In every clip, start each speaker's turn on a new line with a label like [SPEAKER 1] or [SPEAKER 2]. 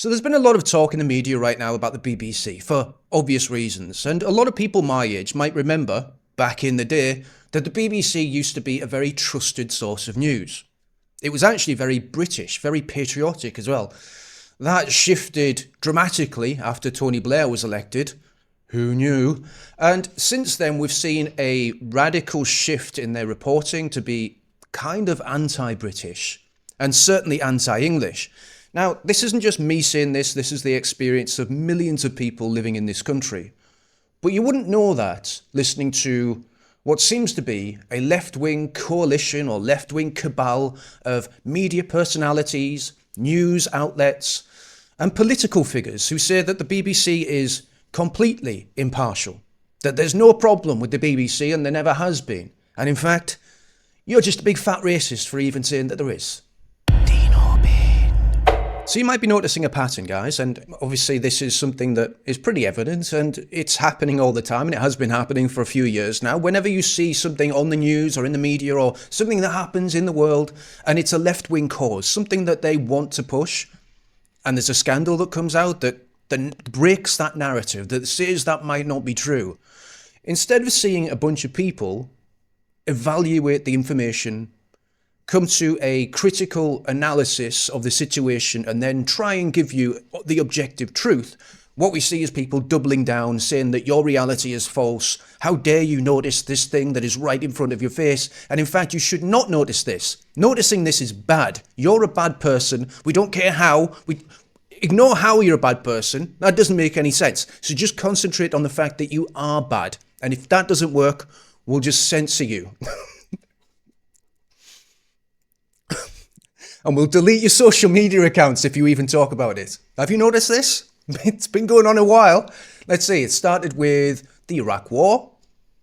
[SPEAKER 1] So there's been a lot of talk in the media right now about the BBC for obvious reasons, and a lot of people my age might remember, back in the day, that the BBC used to be a very trusted source of news. It was actually very British, very patriotic as well. That shifted dramatically after Tony Blair was elected. Who knew? And since then we've seen a radical shift in their reporting to be kind of anti-British, and certainly anti-English. Now, this isn't just me saying this is the experience of millions of people living in this country. But you wouldn't know that listening to what seems to be a left-wing coalition or left-wing cabal of media personalities, news outlets, and political figures who say that the BBC is completely impartial, that there's no problem with the BBC and there never has been. And in fact, you're just a big fat racist for even saying that there is. So you might be noticing a pattern, guys, and obviously this is something that is pretty evident and it's happening all the time, and it has been happening for a few years now. Whenever you see something on the news or in the media or something that happens in the world and it's a left-wing cause, something that they want to push, and there's a scandal that comes out that breaks that narrative, that says that might not be true, instead of seeing a bunch of people evaluate the information, come to a critical analysis of the situation, and then try and give you the objective truth, what we see is people doubling down, saying that your reality is false. How dare you notice this thing that is right in front of your face? And in fact, you should not notice this. Noticing this is bad. You're a bad person. We don't care how. Ignore how you're a bad person. That doesn't make any sense. So just concentrate on the fact that you are bad. And if that doesn't work, we'll just censor you. And we'll delete your social media accounts if you even talk about it. Have you noticed this? It's been going on a while. Let's see, it started with the Iraq War.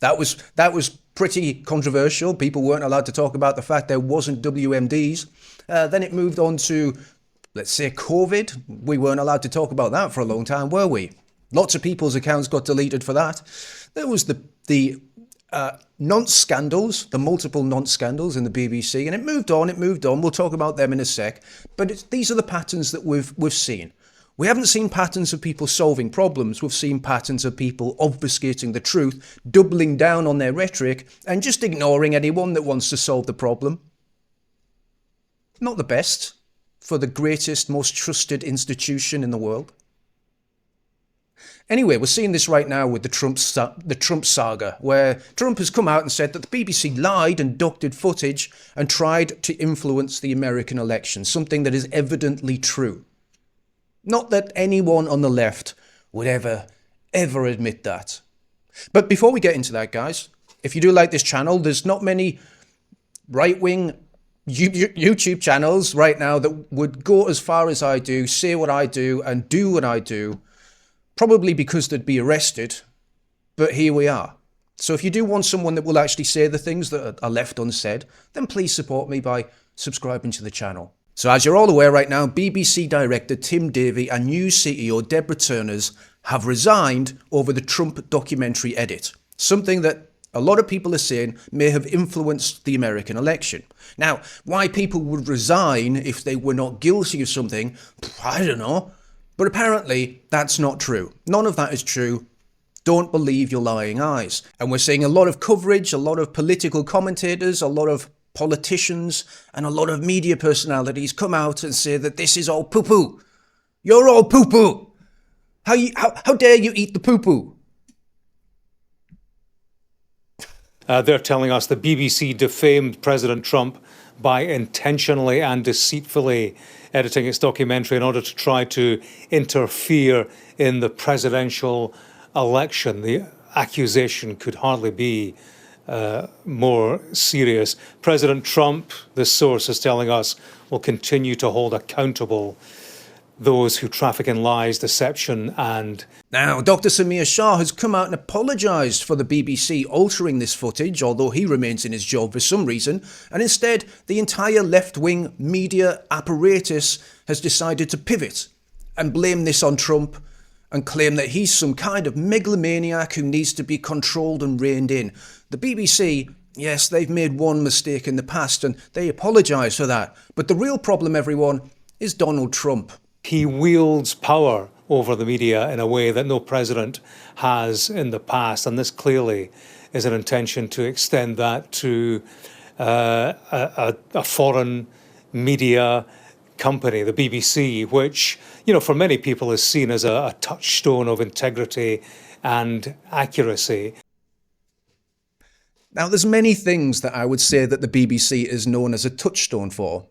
[SPEAKER 1] That was pretty controversial. People weren't allowed to talk about the fact there wasn't WMDs. Then it moved on to, let's say, COVID. We weren't allowed to talk about that for a long time, were we? Lots of people's accounts got deleted for that. There was the non-scandals, the multiple non-scandals in the BBC, and it moved on. We'll talk about them in a sec. But these are the patterns that we've seen. We haven't seen patterns of people solving problems. We've seen patterns of people obfuscating the truth, doubling down on their rhetoric, and just ignoring anyone that wants to solve the problem. Not the best for the greatest, most trusted institution in the world. Anyway, we're seeing this right now with the Trump saga, where Trump has come out and said that the BBC lied and doctored footage and tried to influence the American election, something that is evidently true. Not that anyone on the left would ever admit that. But before we get into that, guys, if you do like this channel, there's not many right-wing YouTube channels right now that would go as far as I do, say what I do, and do what I do. Probably because they'd be arrested, but here we are. So if you do want someone that will actually say the things that are left unsaid, then please support me by subscribing to the channel. So as you're all aware right now, BBC director Tim Davie and News CEO Deborah Turners have resigned over the Trump documentary edit, something that a lot of people are saying may have influenced the American election. Now, why people would resign if they were not guilty of something, I don't know. But apparently, that's not true. None of that is true. Don't believe your lying eyes. And we're seeing a lot of coverage, a lot of political commentators, a lot of politicians, and a lot of media personalities come out and say that this is all poo-poo. You're all poo-poo. How dare you eat the poo-poo?
[SPEAKER 2] They're telling us the BBC defamed President Trump by intentionally and deceitfully editing its documentary in order to try to interfere in the presidential election. The accusation could hardly be more serious. President Trump, this source is telling us, will continue to hold accountable those who traffic in lies, deception and...
[SPEAKER 1] Now, Dr. Samir Shah has come out and apologised for the BBC altering this footage, although he remains in his job for some reason, and instead the entire left-wing media apparatus has decided to pivot and blame this on Trump and claim that he's some kind of megalomaniac who needs to be controlled and reined in. The BBC, yes, they've made one mistake in the past and they apologise for that, but the real problem, everyone, is Donald Trump.
[SPEAKER 2] He wields power over the media in a way that no president has in the past, and this clearly is an intention to extend that to a foreign media company, the BBC, which, you know, for many people is seen as a touchstone of integrity and accuracy.
[SPEAKER 1] Now, there's many things that I would say that the BBC is known as a touchstone for.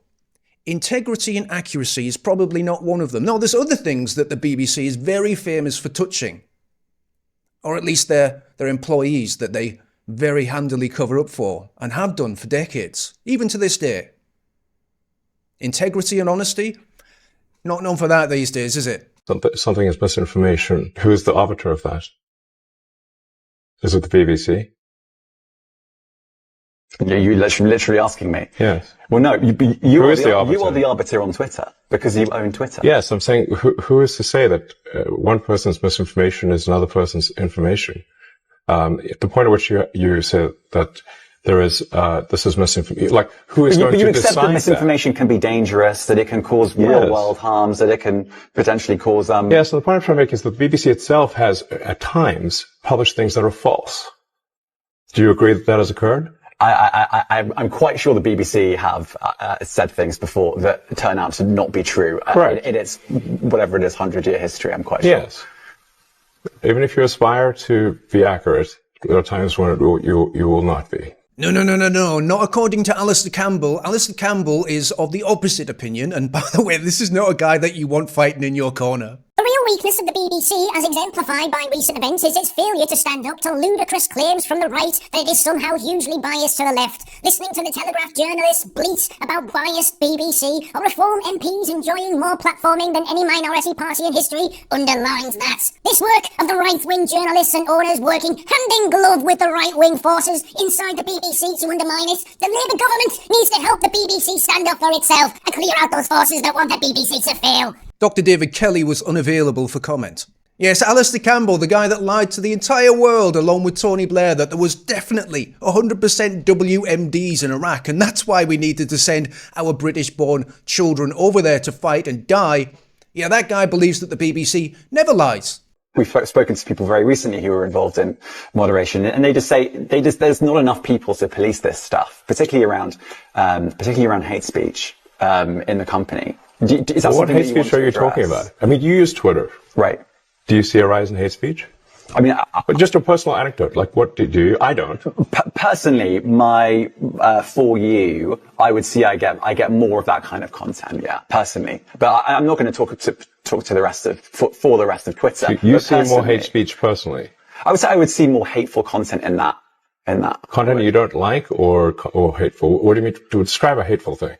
[SPEAKER 1] Integrity and accuracy is probably not one of them. No, there's other things that the BBC is very famous for touching. Or at least their employees that they very handily cover up for, and have done for decades, even to this day. Integrity and honesty, not known for that these days, is it?
[SPEAKER 3] Something is misinformation. Who is the arbiter of that? Is it the BBC?
[SPEAKER 4] You're literally asking me?
[SPEAKER 3] Yes.
[SPEAKER 4] Well, no, you
[SPEAKER 3] Who
[SPEAKER 4] are
[SPEAKER 3] is the arbiter?
[SPEAKER 4] You are the arbiter on Twitter, because you own Twitter.
[SPEAKER 3] Yes, I'm saying, who is to say that one person's misinformation is another person's information? At the point at which you say that there is, this is misinformation, like, who is going to decide that?
[SPEAKER 4] You accept that misinformation can be dangerous, that it can cause real-world harms, that it can potentially cause...
[SPEAKER 3] Yes, so the point I'm trying to make is that the BBC itself has, at times, published things that are false. Do you agree that that has occurred?
[SPEAKER 4] I'm quite sure the BBC have said things before that turn out to not be true.
[SPEAKER 3] Correct.
[SPEAKER 4] In its, whatever it is, 100-year history, I'm quite sure.
[SPEAKER 3] Yes. Even if you aspire to be accurate, there are times when you will not be.
[SPEAKER 1] No, not according to Alistair Campbell. Alistair Campbell is of the opposite opinion, and by the way, this is not a guy that you want fighting in your corner.
[SPEAKER 5] The real weakness of the BBC, as exemplified by recent events, is its failure to stand up to ludicrous claims from the right that it is somehow hugely biased to the left. Listening to the Telegraph journalists bleat about biased BBC or Reform MPs enjoying more platforming than any minority party in history underlines that. This work of the right-wing journalists and owners working hand in glove with the right-wing forces inside the BBC to undermine it, the Labour government needs to help the BBC stand up for itself and clear out those forces that want the BBC to fail.
[SPEAKER 1] Dr. David Kelly was unavailable for comment. Yes, Alistair Campbell, the guy that lied to the entire world along with Tony Blair that there was definitely 100% WMDs in Iraq, and that's why we needed to send our British-born children over there to fight and die. Yeah, that guy believes that the BBC never lies.
[SPEAKER 4] We've spoken to people very recently who were involved in moderation, and they just say there's not enough people to police this stuff, particularly around hate speech in the company.
[SPEAKER 3] What hate speech are you talking about? I mean, you use Twitter.
[SPEAKER 4] Right.
[SPEAKER 3] Do you see a rise in hate speech?
[SPEAKER 4] I mean,
[SPEAKER 3] but just a personal anecdote, like what do you? I don't.
[SPEAKER 4] Personally, for you, I would see I get more of that kind of content, yeah, personally. But I'm not going to talk to the rest of, for the rest of Twitter.
[SPEAKER 3] So you see more hate speech personally?
[SPEAKER 4] I would say I would see more hateful content in that.
[SPEAKER 3] Content you don't like or hateful? What do you mean to describe a hateful thing?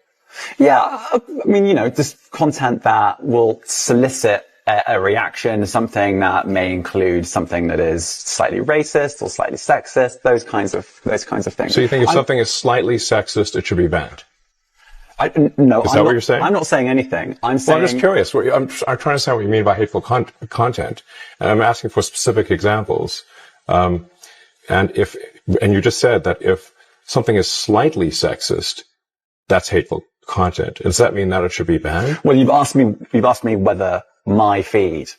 [SPEAKER 4] Yeah, I mean, just content that will solicit a reaction, something that may include something that is slightly racist or slightly sexist, those kinds of things.
[SPEAKER 3] So you think if something is slightly sexist, it should be banned?
[SPEAKER 4] No.
[SPEAKER 3] Is that what you're saying?
[SPEAKER 4] I'm not saying anything. I'm
[SPEAKER 3] just curious. I'm trying to understand what you mean by hateful content, and I'm asking for specific examples. And you just said that if something is slightly sexist, that's hateful content. Does that mean that it should be banned?
[SPEAKER 4] Well, you've asked me whether my feed,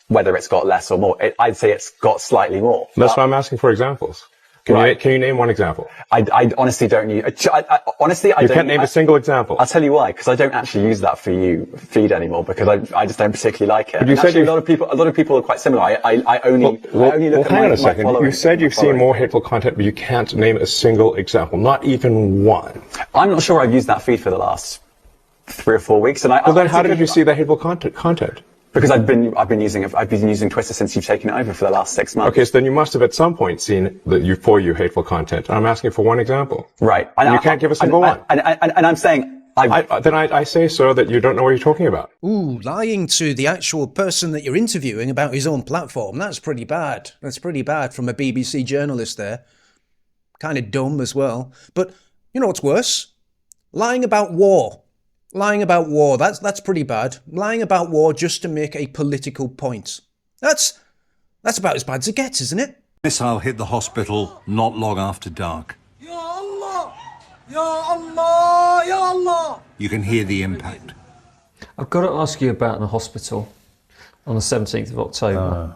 [SPEAKER 4] whether it's got less or more. I'd say it's got slightly more.
[SPEAKER 3] That's why I'm asking for examples. Can you name one example?
[SPEAKER 4] I honestly don't use. You
[SPEAKER 3] can't name a single example.
[SPEAKER 4] I'll tell you why, because I don't actually use that feed anymore, because I just don't particularly like it.
[SPEAKER 3] But you said
[SPEAKER 4] a lot of people are quite similar. I only look at
[SPEAKER 3] hang on a second.
[SPEAKER 4] You
[SPEAKER 3] said you've seen more hateful content, but you can't name a single example, not even one.
[SPEAKER 4] I'm not sure I've used that feed for the last 3 or 4 weeks, then
[SPEAKER 3] how did you see the hateful content?
[SPEAKER 4] Because I've been using Twitter since you've taken it over for the last 6 months.
[SPEAKER 3] Okay, so then you must have at some point seen for you hateful content. I'm asking for one example.
[SPEAKER 4] Right.
[SPEAKER 3] And you can't give a single one.
[SPEAKER 4] And I'm saying
[SPEAKER 3] I say, sir, that you don't know what you're talking about.
[SPEAKER 1] Ooh, lying to the actual person that you're interviewing about his own platform. That's pretty bad. That's pretty bad from a BBC journalist there. Kind of dumb as well. But you know what's worse? Lying about war. Lying about war, that's pretty bad. Lying about war just to make a political point. That's about as bad as it gets, isn't it?
[SPEAKER 6] Missile hit the hospital not long after dark.
[SPEAKER 7] Ya Allah! Ya Allah! Ya Allah!
[SPEAKER 6] You can hear the impact.
[SPEAKER 7] I've got to ask you about the hospital on the 17th of October.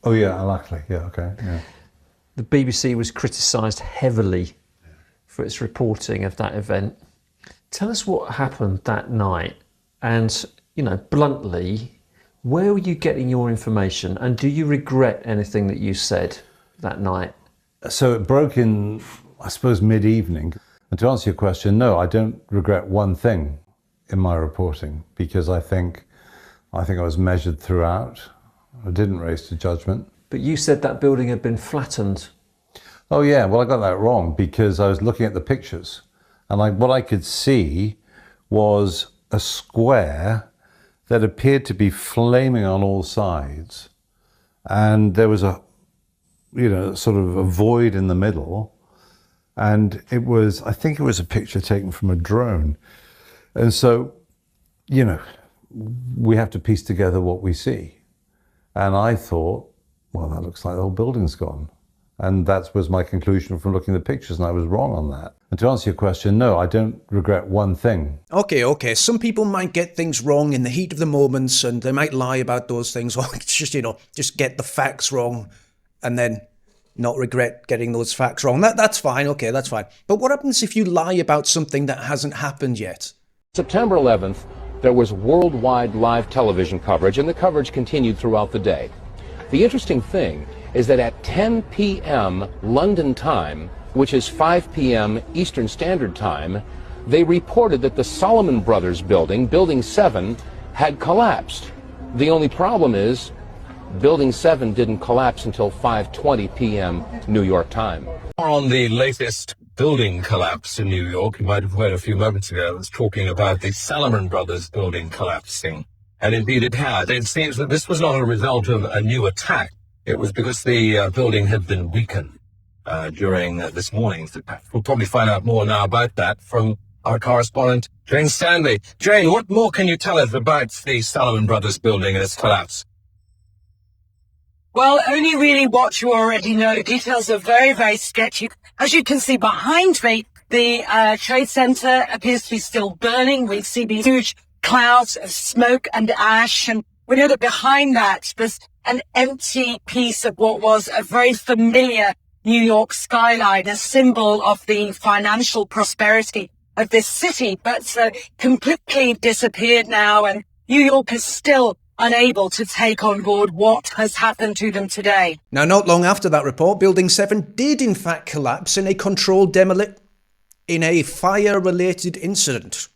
[SPEAKER 6] Luckily, okay. Yeah.
[SPEAKER 7] The BBC was criticised heavily for its reporting of that event. Tell us what happened that night and, bluntly, where were you getting your information and do you regret anything that you said that night?
[SPEAKER 6] So it broke in, I suppose, mid-evening. And to answer your question, no, I don't regret one thing in my reporting because I think I was measured throughout. I didn't race to judgment.
[SPEAKER 7] But you said that building had been flattened.
[SPEAKER 6] Oh yeah, well I got that wrong because I was looking at the pictures and what I could see was a square that appeared to be flaming on all sides, and there was a sort of a void in the middle, and I think it was a picture taken from a drone. And so, we have to piece together what we see. And I thought, well, that looks like the whole building's gone. And that was my conclusion from looking at the pictures, and I was wrong on that. And to answer your question, no, I don't regret one thing.
[SPEAKER 1] Okay. Some people might get things wrong in the heat of the moments, and they might lie about those things, or just get the facts wrong, and then not regret getting those facts wrong. That's fine. Okay, that's fine. But what happens if you lie about something that hasn't happened yet?
[SPEAKER 8] September 11th, there was worldwide live television coverage, and the coverage continued throughout the day. The interesting thing is that at 10 p.m. London time, which is 5 p.m. Eastern Standard Time, they reported that the Salomon Brothers building, Building 7, had collapsed. The only problem is Building 7 didn't collapse until 5:20 p.m. New York time.
[SPEAKER 9] On the latest building collapse in New York, you might have heard a few moments ago, I was talking about the Salomon Brothers building collapsing. And indeed it had. It seems that this was not a result of a new attack. It was because the building had been weakened during this morning's attack. We'll probably find out more now about that from our correspondent, Jane Stanley. Jane, what more can you tell us about the Salomon Brothers building and its collapse?
[SPEAKER 10] Well, only really what you already know. Details are very, very sketchy. As you can see behind me, the Trade Center appears to be still burning. We see these huge clouds of smoke and ash, and we know that behind that there's an empty piece of what was a very familiar New York skyline, a symbol of the financial prosperity of this city, but completely disappeared now, and New York is still unable to take on board what has happened to them today.
[SPEAKER 1] Now, not long after that report, Building 7 did in fact collapse in a controlled demolition in a fire-related incident.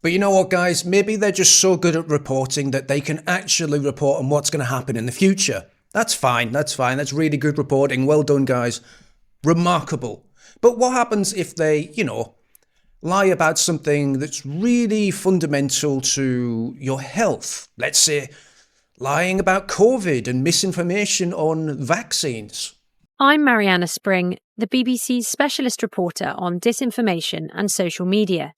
[SPEAKER 1] But you know what, guys? Maybe they're just so good at reporting that they can actually report on what's going to happen in the future. That's fine. That's really good reporting. Well done, guys. Remarkable. But what happens if they, lie about something that's really fundamental to your health? Let's say lying about COVID and misinformation on vaccines.
[SPEAKER 11] I'm Mariana Spring, the BBC's specialist reporter on disinformation and social media.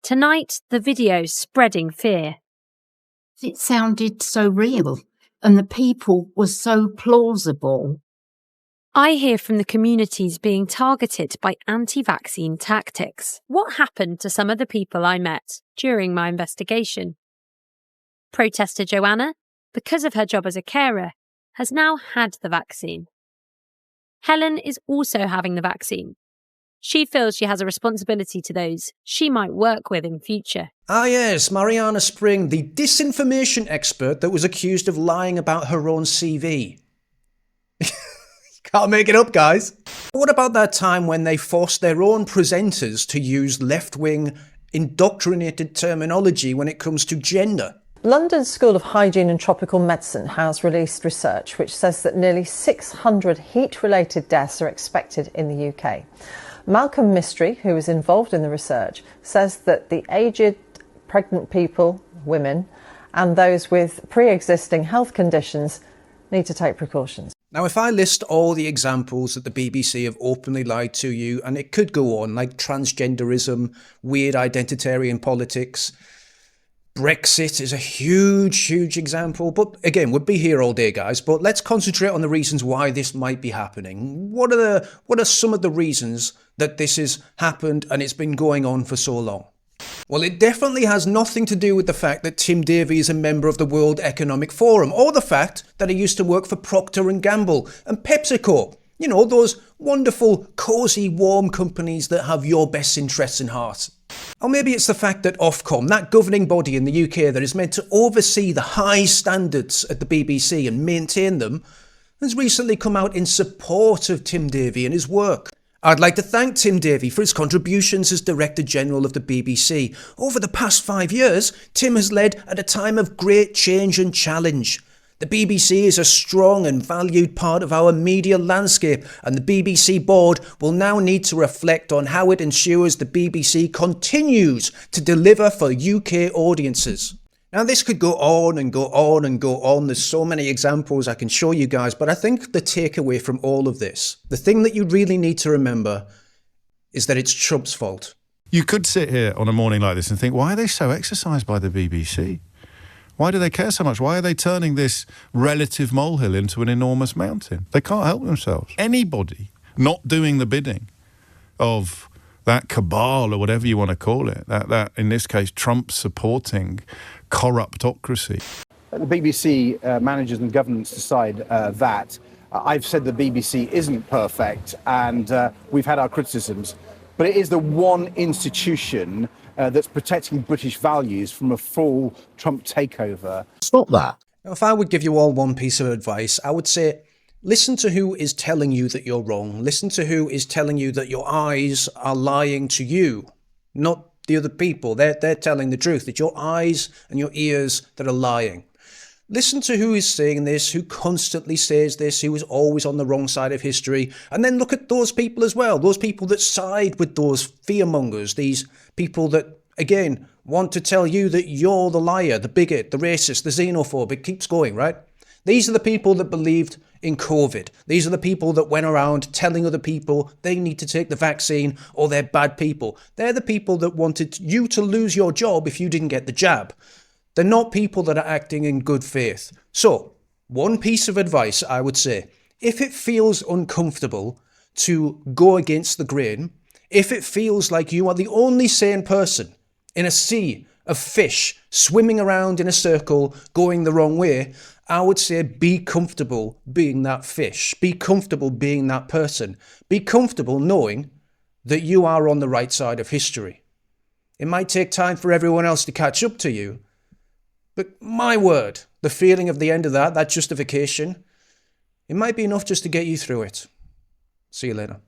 [SPEAKER 11] Tonight, the video spreading fear.
[SPEAKER 12] It sounded so real, and the people were so plausible.
[SPEAKER 11] I hear from the communities being targeted by anti-vaccine tactics. What happened to some of the people I met during my investigation? Protester Joanna, because of her job as a carer, has now had the vaccine. Helen is also having the vaccine. She feels she has a responsibility to those she might work with in future.
[SPEAKER 1] Ah yes, Mariana Spring, the disinformation expert that was accused of lying about her own CV. Can't make it up, guys. What about that time when they forced their own presenters to use left-wing, indoctrinated terminology when it comes to gender?
[SPEAKER 13] London School of Hygiene and Tropical Medicine has released research which says that nearly 600 heat-related deaths are expected in the UK. Malcolm Mystery, who is involved in the research, says that the aged, pregnant people, women, and those with pre-existing health conditions need to take precautions.
[SPEAKER 1] Now, if I list all the examples that the BBC have openly lied to you, and it could go on, like transgenderism, weird identitarian politics, Brexit is a huge example, but again, we'd be here all day, guys, but let's concentrate on the reasons why this might be happening. What are some of the reasons that this has happened and it's been going on for so long? Well, it definitely has nothing to do with the fact that Tim Davie is a member of the World Economic Forum, or the fact that he used to work for Procter & Gamble and PepsiCo. You know, those wonderful, cosy, warm companies that have your best interests in heart. Or maybe it's the fact that Ofcom, that governing body in the UK that is meant to oversee the high standards at the BBC and maintain them, has recently come out in support of Tim Davie and his work. I'd like to thank Tim Davie for his contributions as Director General of the BBC. Over the past 5 years, Tim has led at a time of great change and challenge. The BBC is a strong and valued part of our media landscape, and the BBC board will now need to reflect on how it ensures the BBC continues to deliver for UK audiences. Now, this could go on and go on and go on. There's so many examples I can show you guys, but I think the takeaway from all of this, the thing that you really need to remember, is that it's Trump's fault.
[SPEAKER 14] You could sit here on a morning like this and think, why are they so exercised by the BBC? Why do they care so much? Why are they turning this relative molehill into an enormous mountain? They can't help themselves. Anybody not doing the bidding of that cabal, or whatever you want to call it, that in this case, Trump supporting corruptocracy.
[SPEAKER 15] The BBC managers and governments decide that. I've said the BBC isn't perfect, and we've had our criticisms, but it is the one institution that's protecting British values from a full Trump takeover.
[SPEAKER 1] Stop that. Now, if I would give you all one piece of advice, I would say, listen to who is telling you that you're wrong. Listen to who is telling you that your eyes are lying to you, not the other people. They're telling the truth. It's your eyes and your ears that are lying. Listen to who is saying this, who constantly says this, who is always on the wrong side of history. And then look at those people as well, those people that side with those fearmongers, these people that, again, want to tell you that you're the liar, the bigot, the racist, the xenophobe. It keeps going, right? These are the people that believed in COVID. These are the people that went around telling other people they need to take the vaccine or they're bad people. They're the people that wanted you to lose your job if you didn't get the jab. They're not people that are acting in good faith. So, one piece of advice I would say, if it feels uncomfortable to go against the grain, if it feels like you are the only sane person in a sea of fish swimming around in a circle going the wrong way, I would say be comfortable being that fish. Be comfortable being that person. Be comfortable knowing that you are on the right side of history. It might take time for everyone else to catch up to you, but my word, the feeling of the end of that justification, it might be enough just to get you through it. See you later.